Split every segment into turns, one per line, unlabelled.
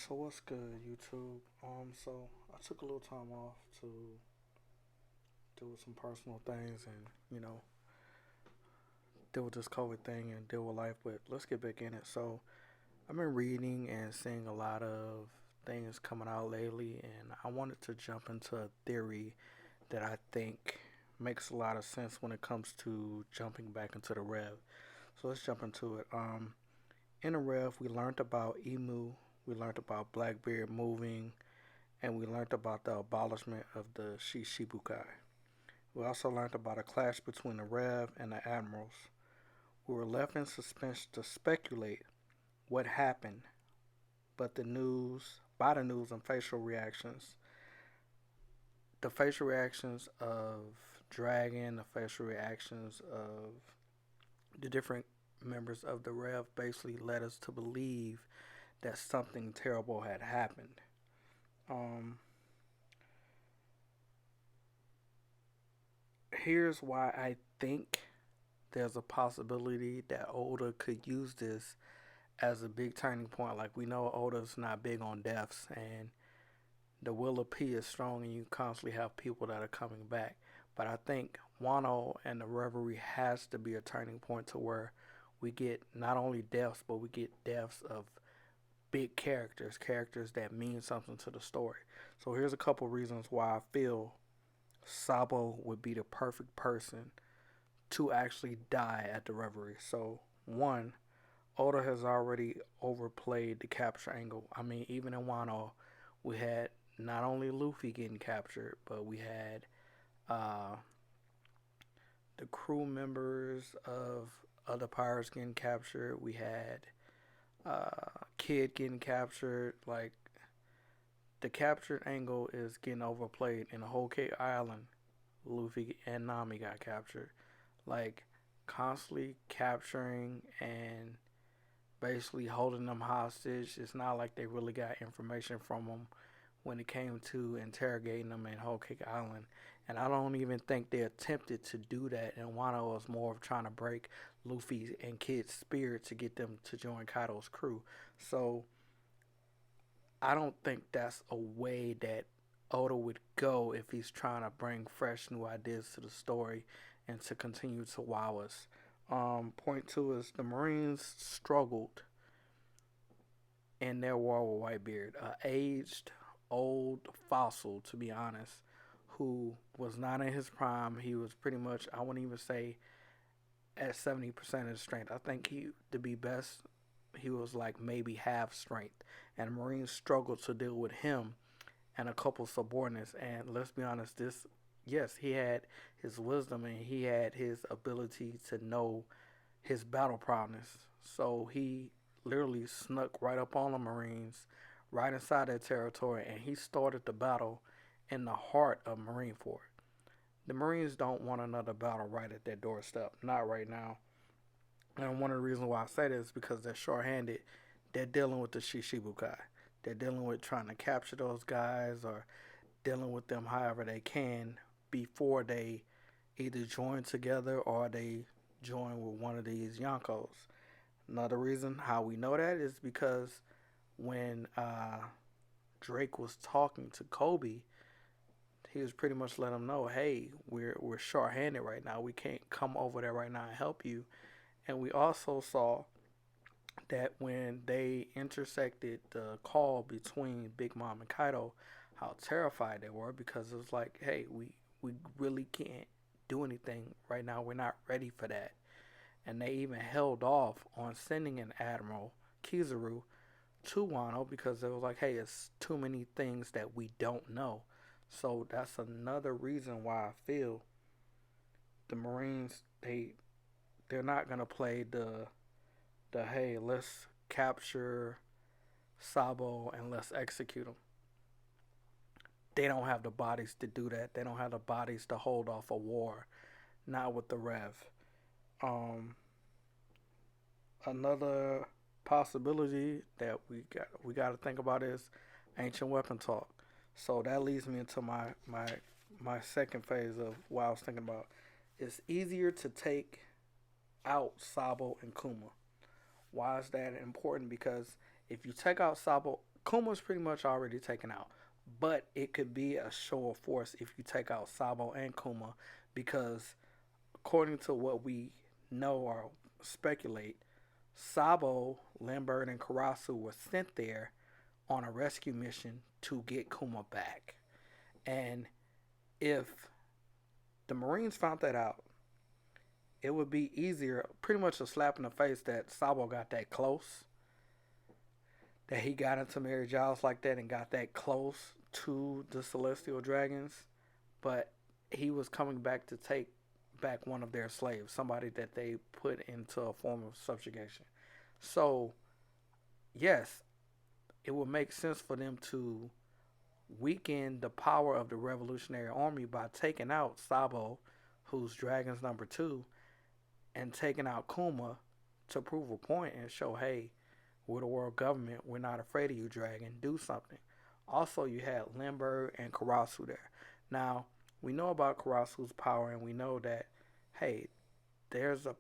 So what's good, YouTube? So I took a little time off to deal with some personal things and deal with this COVID thing and deal with life. But let's get back in it. So I've been reading and seeing a lot of things coming out lately, and I wanted to jump into a theory that I think makes a lot of sense when it comes to jumping back into the Rev. So let's jump into it. In the Rev, we learned about Emu, we learned about Blackbeard moving, and we learned about the abolishment of the Shishibukai. We also learned about a clash between the Rev and the Admirals. We were left in suspense to speculate what happened, but by the news and the facial reactions of Dragon, the facial reactions of the different members of the Rev basically led us to believe that something terrible had happened. Um, Here's why I think there's a possibility that Oda could use this as a big turning point. Like we know Oda's not big on deaths, and the will of P is strong, and you constantly have people that are coming back. But I think Wano and the Reverie has to be a turning point to where we get not only deaths, but we get deaths of big characters, characters that mean something to the story. So here's a couple reasons why I feel Sabo would be the perfect person to actually die at the Reverie. So one, Oda has already overplayed the capture angle. I mean, even in Wano, we had not only Luffy getting captured, but we had uh, the crew members of other pirates getting captured. We had Kid getting captured. Like the captured angle is getting overplayed. In the whole Cake Island, Luffy and Nami got captured. Like constantly capturing and basically holding them hostage. It's not like they really got information from them when it came to interrogating them in Whole Cake Island. And I don't even think they attempted to do that. And Wano was more of trying to break Luffy and Kid's spirit to get them to join Kaido's crew. So I don't think that's a way that Oda would go if he's trying to bring fresh new ideas to the story and to continue to wow us. Point two is the Marines struggled in their war with Whitebeard, a aged, old fossil, to be honest, who was not in his prime. He was pretty much, I wouldn't even say at 70% of his strength. I think to be best, he was like maybe half strength. And Marines struggled to deal with him and a couple subordinates. And let's be honest, yes, he had his wisdom and he had his ability to know his battle prowess. So he literally snuck right up on the Marines, right inside their territory, and he started the battle in the heart of Marineford. The Marines don't want another battle right at their doorstep, not right now. And one of the reasons why I say this is because they're shorthanded. They're dealing with the Shishibukai. They're dealing with trying to capture those guys or dealing with them however they can before they either join together or they join with one of these Yonkos. Another reason how we know that is because when Drake was talking to Kobe, he was pretty much letting him know, hey, we're short-handed right now. We can't come over there right now and help you. And we also saw that when they intersected the call between Big Mom and Kaido, how terrified they were because it was like, hey, we really can't do anything right now. We're not ready for that. And they even held off on sending an Admiral Kizaru to Wano because it was like, hey, it's too many things that we don't know. So that's another reason why I feel the Marines they're not gonna play the hey, let's capture Sabo and let's execute them. They don't have the bodies to do that. They don't have the bodies to hold off a war. Not with the Rev. Um, Another possibility that we got to think about is ancient weapon talk. So that leads me into my second phase of what I was thinking about. It's easier to take out Sabo and Kuma. Why is that important? Because If you take out Sabo, Kuma's pretty much already taken out. But it could be a show of force if you take out Sabo and Kuma, because according to what we know or speculate, Sabo, Lambert, and Karasu were sent there on a rescue mission to get Kuma back. And if the Marines found that out, it would be easier, pretty much a slap in the face, that Sabo got that close, that he got into Mary Giles like that and got that close to the Celestial Dragons. But he was coming back to take back one of their slaves, somebody that they put into a form of subjugation. So, yes, it would make sense for them to weaken the power of the Revolutionary Army by taking out Sabo, who's Dragon's number two, and taking out Kuma to prove a point and show, hey, we're the world government. We're not afraid of you, Dragon. Do something. Also, you had Limber and Karasu there. Now, we know about Karasu's power, and we know that, hey, there's a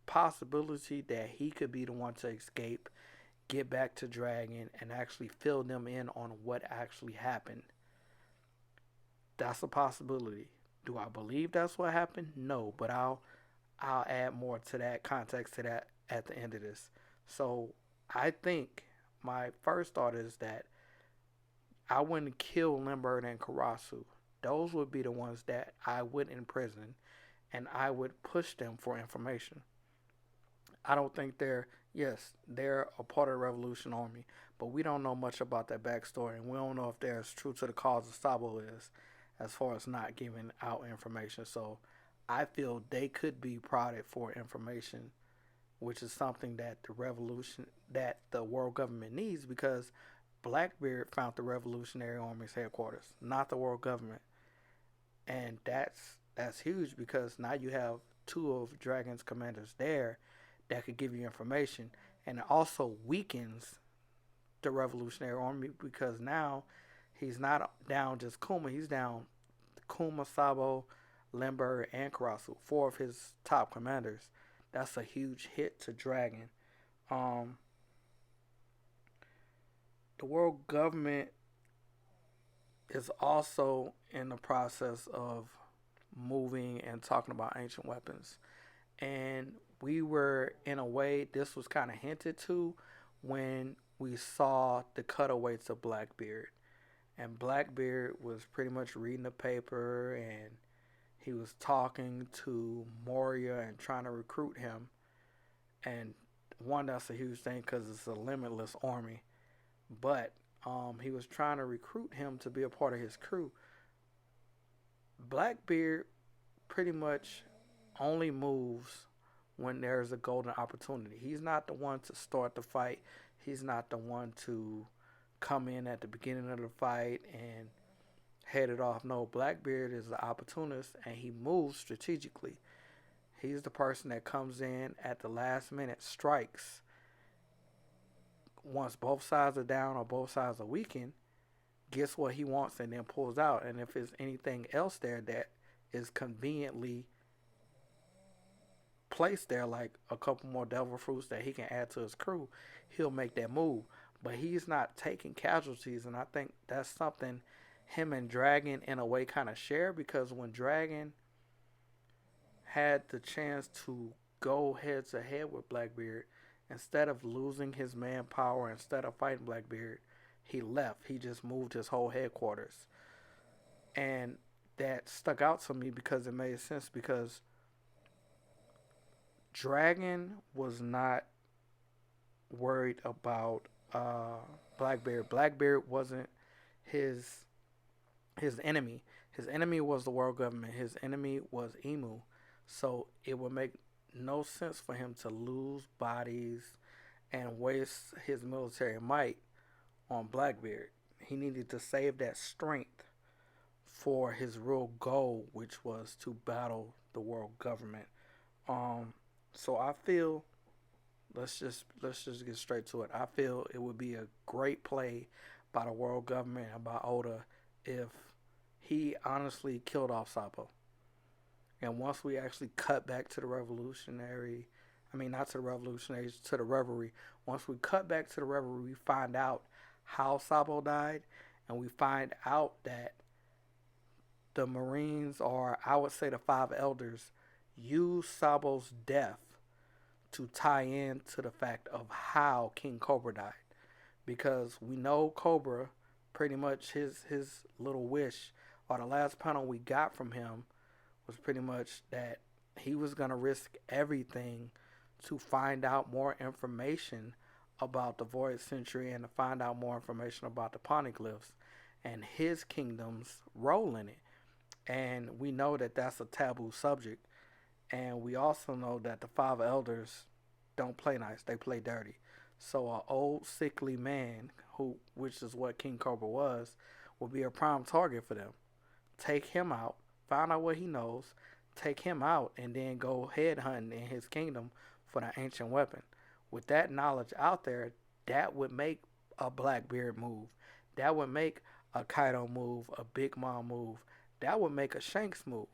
possibility that he could be the one to escape, get back to Dragon, and actually fill them in on what actually happened. That's a possibility. Do I believe that's what happened? No, but I'll add more to that context to that at the end of this. So I think my first thought is that I wouldn't kill Limbert and Karasu. Those would be the ones that I would imprison, and I would push them for information. I don't think yes, they're a part of the Revolution Army, but we don't know much about that backstory, and we don't know if they're as true to the cause of Sabo is, as far as not giving out information. So I feel they could be prodded for information, which is something that the world government needs, because Blackbeard found the Revolutionary Army's headquarters, not the world government, and that's huge because now you have two of Dragon's commanders there that could give you information, and it also weakens the Revolutionary Army because now he's not down just Kuma, he's down Kuma, Sabo, Limber, and Karasu, four of his top commanders. That's a huge hit to Dragon. Um, the world government is also in the process of moving and talking about ancient weapons. And we were, in a way, this was kind of hinted to when we saw the cutaway to Blackbeard. And Blackbeard was pretty much reading the paper, and he was talking to Moria and trying to recruit him. And one, that's a huge thing because it's a limitless army. But he was trying to recruit him to be a part of his crew. Blackbeard pretty much only moves when there's a golden opportunity. He's not the one to start the fight. He's not the one to come in at the beginning of the fight and head it off. No, Blackbeard is the opportunist and he moves strategically. He's the person that comes in at the last minute, strikes once both sides are down or both sides are weakened, gets what he wants and then pulls out. And if there's anything else there that is conveniently placed there, like a couple more devil fruits that he can add to his crew, he'll make that move. But he's not taking casualties, and I think that's something him and Dragon in a way kind of share, because when Dragon had the chance to go head to head with Blackbeard, instead of losing his manpower, instead of fighting Blackbeard, he left. He just moved his whole headquarters. And that stuck out to me because it made sense, because Dragon was not worried about Blackbeard. Blackbeard wasn't his his enemy. His enemy was the world government. His enemy was Emu. So it would make no sense for him to lose bodies and waste his military might on Blackbeard. He needed to save that strength for his real goal, which was to battle the world government. Um, so I feel, let's just get straight to it. I feel it would be a great play by the world government and by Oda if he honestly killed off Sabo. And once we actually cut back to the revolutionary, I mean, not to the revolutionaries, to the revelry, Once we cut back to the reverie, we find out how Sabo died, and we find out that the Marines, or I would say the five elders, used Sabo's death to tie in to the fact of how King Cobra died. Because we know Cobra, pretty much his little wish, or the last panel we got from him, was pretty much that he was going to risk everything to find out more information about the Void Century and to find out more information about the Poneglyphs and his kingdom's role in it. And we know that that's a taboo subject. And we also know that the five elders don't play nice; they play dirty. So an old sickly man, who which is what King Cobra was, will be a prime target for them. Take him out, find out what he knows, take him out, and then go head hunting in his kingdom for the ancient weapon. With that knowledge out there, that would make a Blackbeard move. That would make a Kaido move, a Big Mom move. That would make a Shanks move.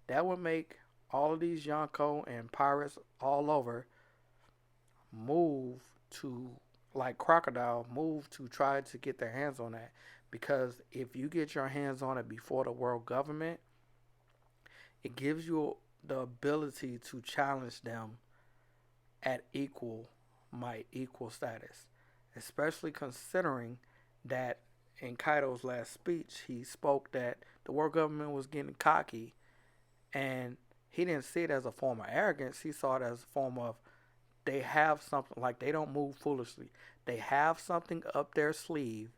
That would make all of these Yonko and pirates all over move to, like Crocodile, move to try to get their hands on that. Because if you get your hands on it before the world government, it gives you the ability to challenge them at equal might, equal status. Especially considering that in Kaido's last speech, he spoke that the world government was getting cocky, and he didn't see it as a form of arrogance. He saw it as a form of they have something, like they don't move foolishly. They have something up their sleeve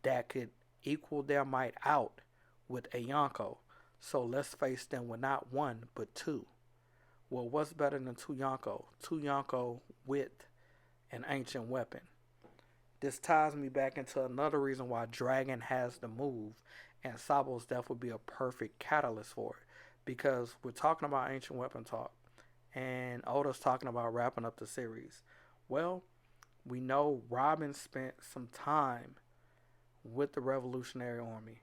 that could equal their might out with a Yonko. So let's face them with not one, but two. Well, what's better than two Yonko? Two Yonko with an ancient weapon. This ties me back into another reason why Dragon has the move, and Sabo's death would be a perfect catalyst for it. Because we're talking about ancient weapon talk, and Oda's talking about wrapping up the series. Well, we know Robin spent some time with the Revolutionary Army,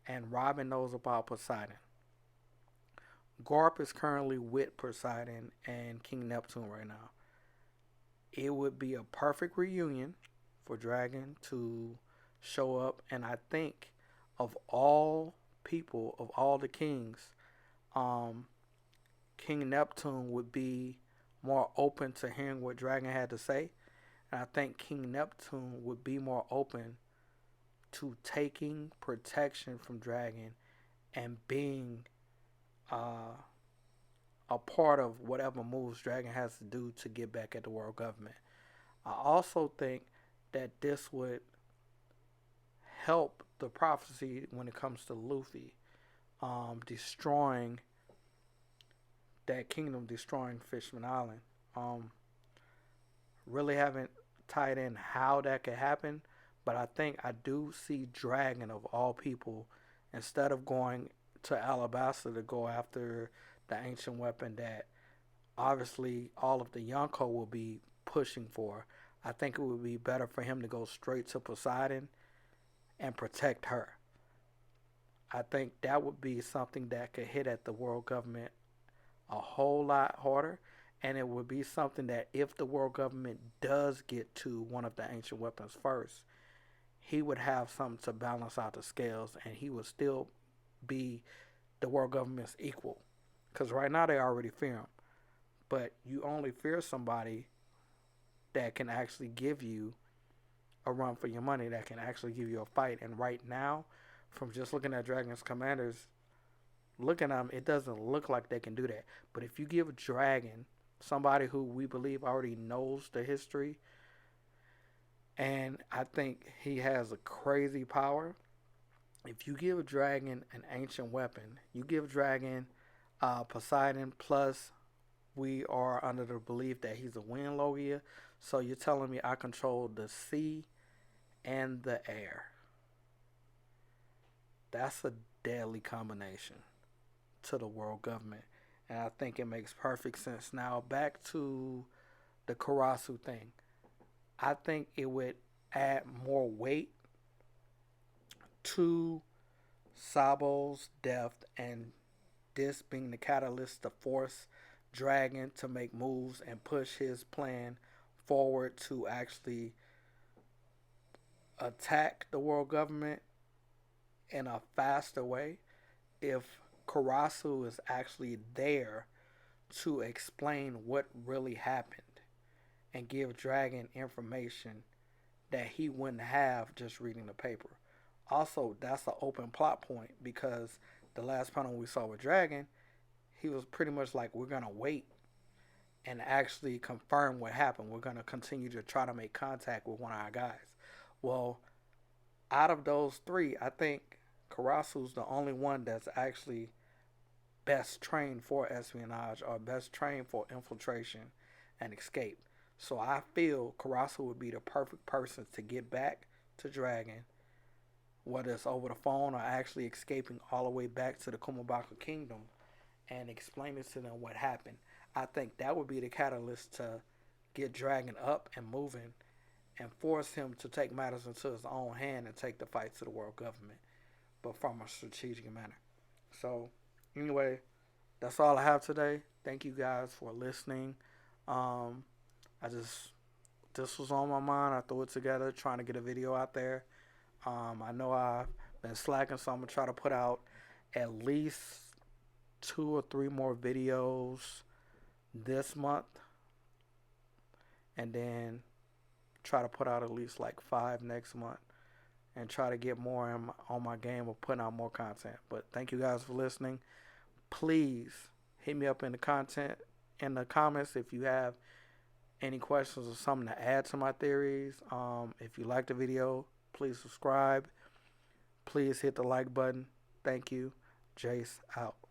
and Robin knows about Poseidon. Garp is currently with Poseidon and King Neptune right now. It would be a perfect reunion for Dragon to show up, and I think of all people, of all the kings, um, King Neptune would be more open to hearing what Dragon had to say, and I think King Neptune would be more open to taking protection from Dragon and being a part of whatever moves Dragon has to do to get back at the world government. I also think that this would help the prophecy when it comes to Luffy destroying that kingdom, destroying Fishman Island. Really haven't tied in how that could happen, but I think I do see Dragon of all people, instead of going to Alabasta to go after the ancient weapon that obviously all of the Yonko will be pushing for. I think it would be better for him to go straight to Poseidon and protect her. I think that would be something that could hit at the world government a whole lot harder, and it would be something that if the world government does get to one of the ancient weapons first, he would have something to balance out the scales, and he would still be the world government's equal. Because right now they already fear him, but you only fear somebody that can actually give you a run for your money, that can actually give you a fight. And right now, from just looking at Dragon's commanders, looking at them, it doesn't look like they can do that. But if you give Dragon, somebody who we believe already knows the history, and I think he has a crazy power, if you give Dragon an ancient weapon, you give Dragon Poseidon, plus we are under the belief that he's a wind Logia. So you're telling me I control the sea and the air. That's a deadly combination to the world government. And I think it makes perfect sense. Now back to the Karasu thing. I think it would add more weight to Sabo's death, and this being the catalyst to force Dragon to make moves and push his plan forward to actually attack the world government in a faster way if Karasu is actually there to explain what really happened and give Dragon information that he wouldn't have just reading the paper. Also, that's an open plot point because the last panel we saw with Dragon, he was pretty much like, we're gonna wait and actually confirm what happened. We're gonna continue to try to make contact with one of our guys. Well, out of those three, I think Karasu's the only one that's actually best trained for espionage or best trained for infiltration and escape. So I feel Karasu would be the perfect person to get back to Dragon, whether it's over the phone or actually escaping all the way back to the Kumabaka Kingdom and explaining to them what happened. I think that would be the catalyst to get Dragon up and moving and force him to take matters into his own hand and take the fight to the world government, but from a strategic manner. So, anyway, that's all I have today. Thank you guys for listening. Um, I just this was on my mind. I threw it together, trying to get a video out there. I know I've been slacking, so I'm gonna try to put out at least 2 or 3 more videos this month, and then try to put out at least like 5 next month, and try to get more on my game of putting out more content. But thank you guys for listening. Please hit me up in the comments if you have any questions or something to add to my theories. If you like the video, please subscribe. Please hit the like button. Thank you. Jace out.